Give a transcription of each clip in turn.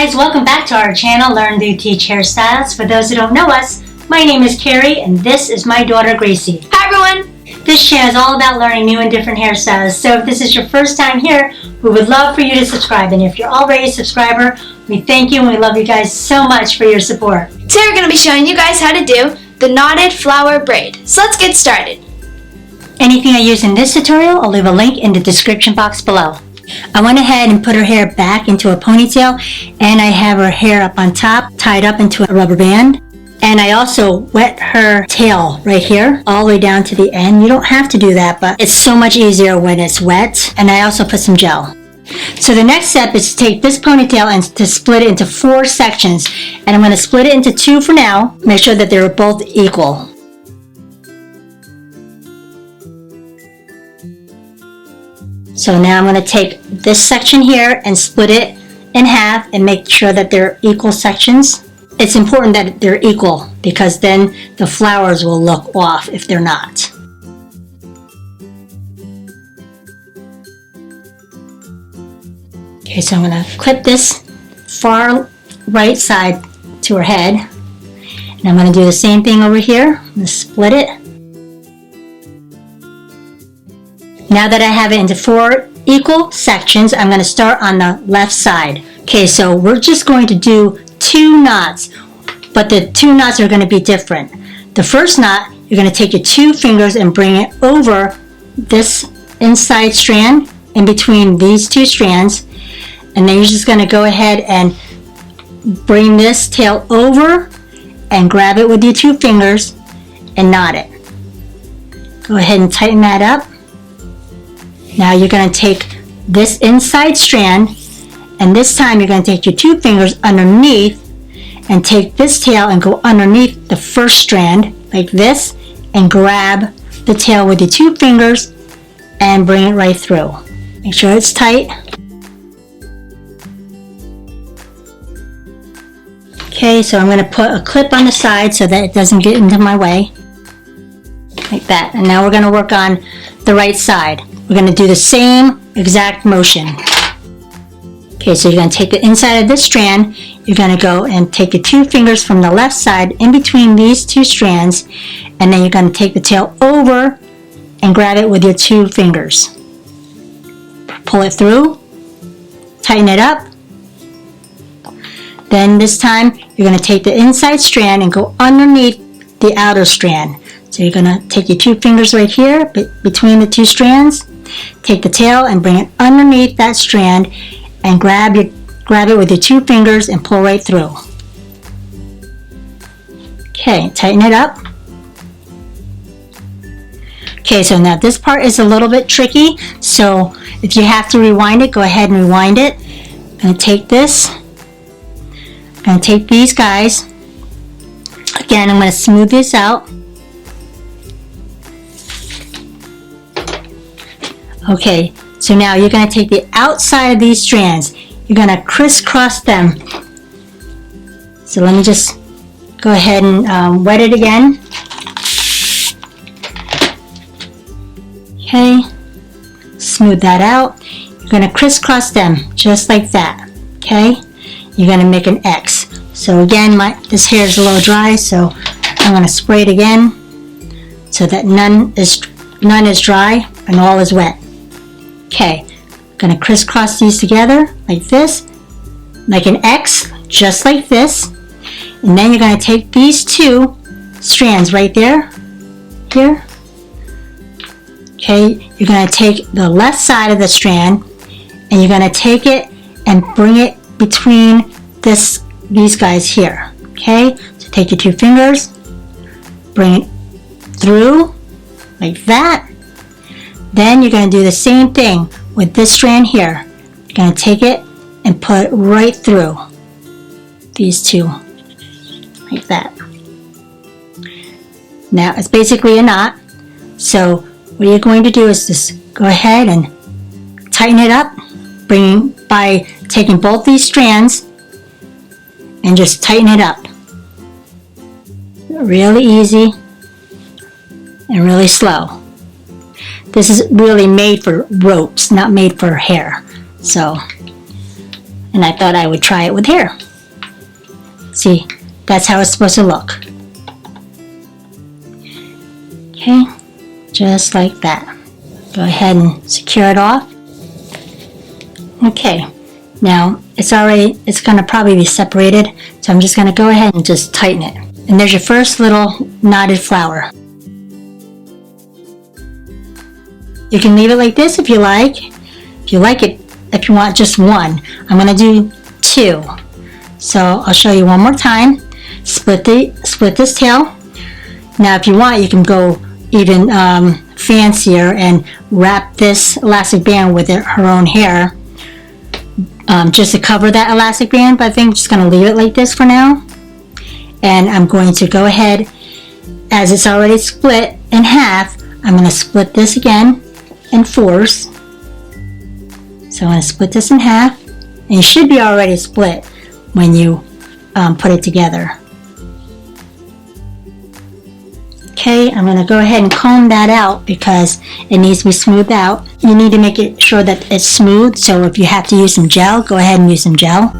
guys, welcome back to our channel, Learn to Teach Hairstyles. For those who don't know us, my name is Carrie and this is my daughter Gracie. Hi everyone! This channel is all about learning new and different hairstyles. So if this is your first time here, we would love for you to subscribe. And if you're already a subscriber, we thank you and we love you guys so much for your support. Today we're going to be showing you guys how to do the knotted flower braid. So let's get started. Anything I use in this tutorial, I'll leave a link in the description box below. I went ahead and put her hair back into a ponytail, and I have her hair up on top, tied up into a rubber band. And I also wet her tail right here, all the way down to the end. You don't have to do that, but it's so much easier when it's wet. And I also put some gel. So the next step is to take this ponytail and to split it into 4 sections. And I'm going to split it into 2 for now. Make sure that they're both equal. So now I'm going to take this section here and split it in half and make sure that they're equal sections. It's important that they're equal because then the flowers will look off if they're not. Okay, so I'm going to clip this far right side to her head. And I'm going to do the same thing over here. I'm going to split it. Now that I have it into 4 equal sections, I'm going to start on the left side. Okay, so we're just going to do 2 knots, but the 2 knots are going to be different. The first knot, you're going to take your 2 fingers and bring it over this inside strand in between these 2 strands, and then you're just going to go ahead and bring this tail over and grab it with your 2 fingers and knot it. Go ahead and tighten that up. Now you're going to take this inside strand, and this time you're going to take your 2 fingers underneath and take this tail and go underneath the first strand like this and grab the tail with your 2 fingers and bring it right through. Make sure it's tight. Okay, so I'm going to put a clip on the side so that it doesn't get into my way. Like that. And now we're going to work on the right side. We're going to do the same exact motion. Okay, so you're going to take the inside of this strand. You're going to go and take your 2 fingers from the left side in between these 2 strands, and then you're going to take the tail over and grab it with your 2 fingers. Pull it through, tighten it up. Then this time you're going to take the inside strand and go underneath the outer strand. So you're going to take your 2 fingers right here between the 2 strands. Take the tail and bring it underneath that strand and grab it with your 2 fingers and pull right through. Okay, tighten it up. Okay, so now this part is a little bit tricky, so if you have to rewind it, go ahead and rewind it. I'm going to take this. I'm going to take these guys. Again, I'm going to smooth this out. Okay, so now you're going to take the outside of these strands. You're going to crisscross them. So let me just go ahead and wet it again. Okay, smooth that out. You're going to crisscross them just like that. Okay, you're going to make an X. So again, this hair is a little dry, so I'm going to spray it again so that none is dry and all is wet. Okay, I'm going to crisscross these together like this, like an X, just like this. And then you're going to take these 2 strands right there, here. Okay, you're going to take the left side of the strand and you're going to take it and bring it between these guys here. Okay, so take your 2 fingers, bring it through like that. Then you're going to do the same thing with this strand here. You're going to take it and put it right through these 2, like that. Now it's basically a knot. So what you're going to do is just go ahead and tighten it up, by taking both these strands and just tighten it up. Really easy and really slow. This is really made for ropes, not made for hair. So and I thought I would try it with hair. See, that's how it's supposed to look. Okay, just like that. Go ahead and secure it off. Okay, now it's gonna probably be separated, so I'm just gonna go ahead and just tighten it. And there's your first little knotted flower. You can leave it like this if you like. If you like it, if you want just one, I'm gonna do two. So I'll show you one more time. Split this tail. Now if you want, you can go even fancier and wrap this elastic band with her own hair, just to cover that elastic band, but I think I'm just going to leave it like this for now. And I'm going to go ahead, as it's already split in half, I'm going to split this again in fours. So I'm going to split this in half, and you should be already split when you put it together. Okay, I'm going to go ahead and comb that out because it needs to be smoothed out. You need to make it sure that it's smooth, so if you have to use some gel, go ahead and use some gel.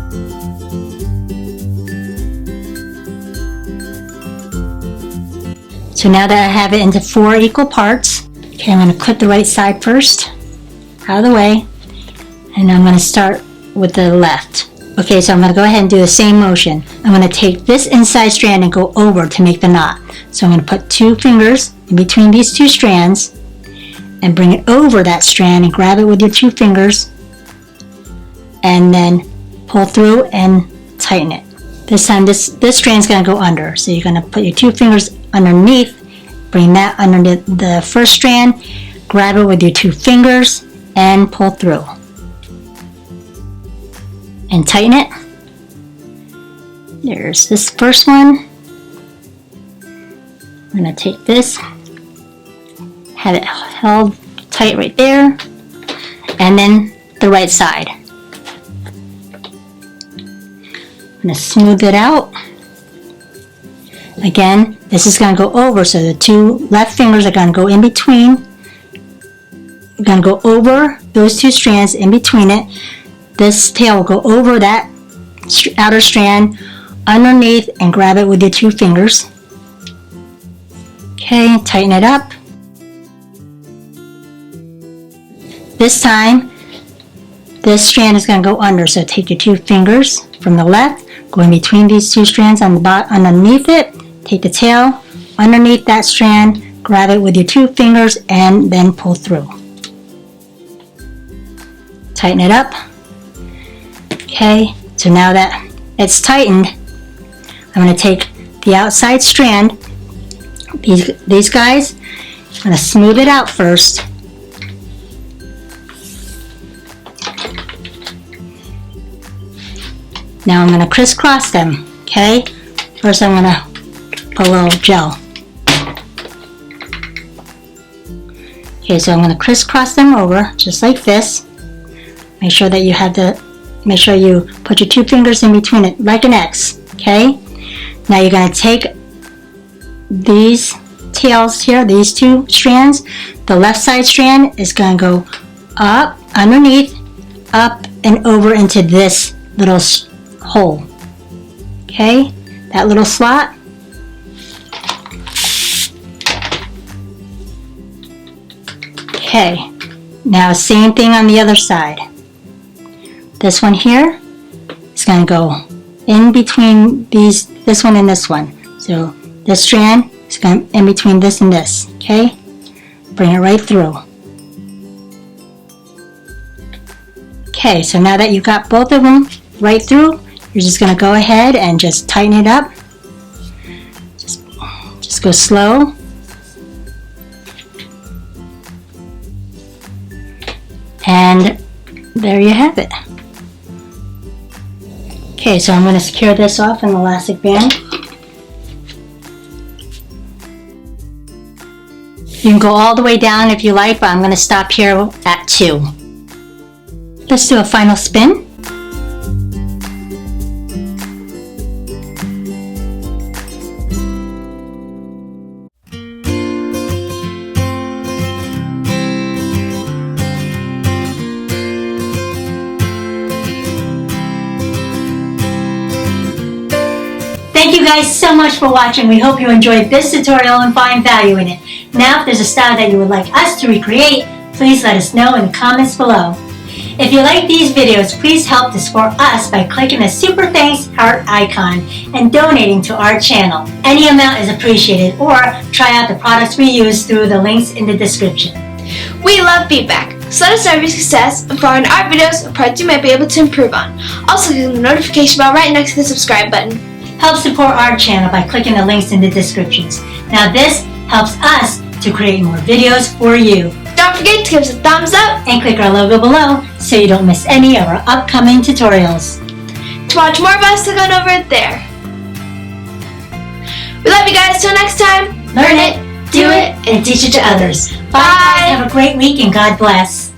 So now that I have it into 4 equal parts, okay, I'm going to clip the right side first, out of the way, and I'm going to start with the left. Okay, so I'm going to go ahead and do the same motion. I'm going to take this inside strand and go over to make the knot. So I'm going to put 2 fingers in between these 2 strands and bring it over that strand and grab it with your 2 fingers and then pull through and tighten it. This time this strand is going to go under. So you're going to put your 2 fingers underneath, bring that under the first strand, grab it with your 2 fingers and pull through. And tighten it. There's this first one. I'm going to take this, have it held tight right there, and then the right side. I'm going to smooth it out. Again, this is going to go over, so the 2 left fingers are going to go in between. We're going to go over those 2 strands in between it. This tail will go over that outer strand, underneath, and grab it with your 2 fingers. Okay, tighten it up. This time, this strand is going to go under, so take your 2 fingers from the left, go in between these 2 strands on the bottom, underneath it, take the tail, underneath that strand, grab it with your 2 fingers, and then pull through. Tighten it up. Okay, so now that it's tightened, I'm going to take the outside strand, these guys, I'm going to smooth it out first. Now I'm going to crisscross them, okay? First I'm going to put a little gel. Okay, so I'm going to crisscross them over, just like this. Make sure that you put your 2 fingers in between it, like an X, okay? Now you're going to take these tails here, these 2 strands. The left side strand is going to go up, underneath, up, and over into this little hole, okay? That little slot. Okay, now same thing on the other side. This one here is going to go in between this one and this one. So this strand is going in between this and this, okay? Bring it right through. Okay, so now that you've got both of them right through, you're just going to go ahead and just tighten it up. Just go slow. And there you have it. Okay, so I'm going to secure this off in the elastic band. You can go all the way down if you like, but I'm going to stop here at 2. Let's do a final spin. Thank you guys so much for watching. We hope you enjoyed this tutorial and find value in it. Now, if there's a style that you would like us to recreate, please let us know in the comments below. If you like these videos, please help to support us by clicking the super thanks heart icon and donating to our channel. Any amount is appreciated, or try out the products we use through the links in the description. We love feedback, so let us know your success and following our videos or parts you might be able to improve on. Also, click the notification bell right next to the subscribe button. Help support our channel by clicking the links in the descriptions. Now this helps us to create more videos for you. Don't forget to give us a thumbs up And click our logo below so you don't miss any of our upcoming tutorials. to watch more of us. Click on over there. We love you guys. Till next time. Learn it, do it, and teach it to others. Bye. Have a great week and God bless.